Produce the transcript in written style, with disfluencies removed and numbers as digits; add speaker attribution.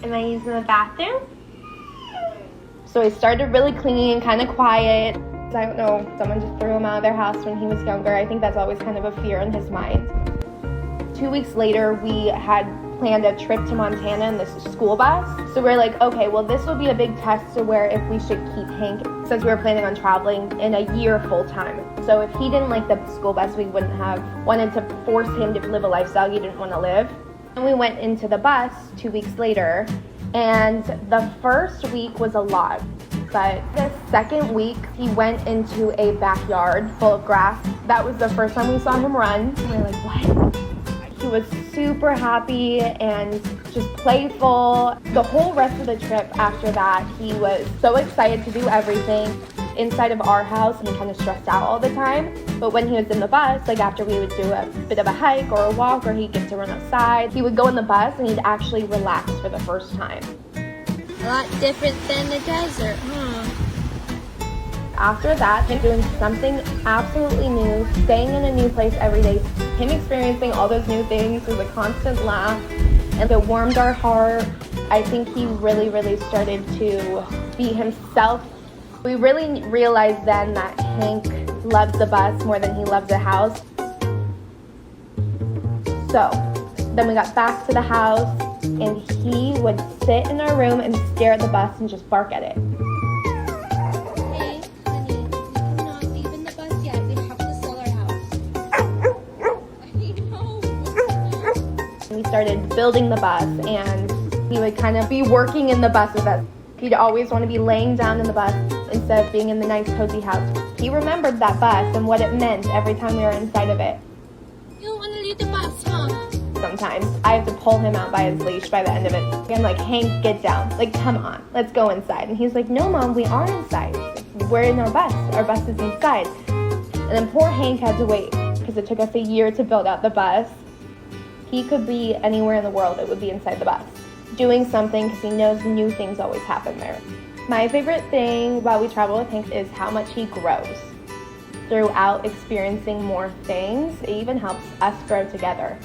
Speaker 1: Am I using the bathroom? So he started really clingy and kind of quiet. I don't know, someone just threw him out of their house when he was younger. I think that's always kind of a fear in his mind. 2 weeks later, we had planned a trip to Montana in this school bus. So we're like, okay, well, this will be a big test to where if we should keep Hank, since we were planning on traveling in a year full time. So if he didn't like the school bus, we wouldn't have wanted to force him to live a lifestyle he didn't want to live. And we went into the bus 2 weeks later, and the first week was a lot. But the second week, he went into a backyard full of grass. That was the first time we saw him run. And we were like, what? He was super happy and just playful. The whole rest of the trip after that, he was so excited to do everything. Inside of our house, he kind of stressed out all the time. But when he was in the bus, like after we would do a bit of a hike or a walk, or he'd get to run outside, he would go in the bus and he'd actually relax for the first time.
Speaker 2: A lot different than the desert, huh?
Speaker 1: After that, him doing something absolutely new, staying in a new place every day, him experiencing all those new things was a constant laugh, and it warmed our heart. I think he really, really started to be himself. We really realized then that Hank loves the bus more than he loves the house. So then we got back to the house, and he would sit in our room and stare at the bus and just bark at it.
Speaker 2: Hey, honey, we cannot leave in the bus yet. We have to sell our house. I know.
Speaker 1: We started building the bus, and he would kind of be working in the bus with us. He'd always want to be laying down in the bus instead of being in the nice cozy house. He remembered that bus and what it meant every time we were inside of it.
Speaker 2: You don't want to leave the bus, huh?
Speaker 1: Sometimes I have to pull him out by his leash by the end of it. I'm like, Hank, get down. Like, come on, let's go inside. And he's like, no, Mom, we are inside. We're in our bus. Our bus is inside. And then poor Hank had to wait because it took us a year to build out the bus. He could be anywhere in the world. It would be inside the bus, doing something because he knows new things always happen there. My favorite thing while we travel with Hank is how much he grows. Throughout experiencing more things, it even helps us grow together.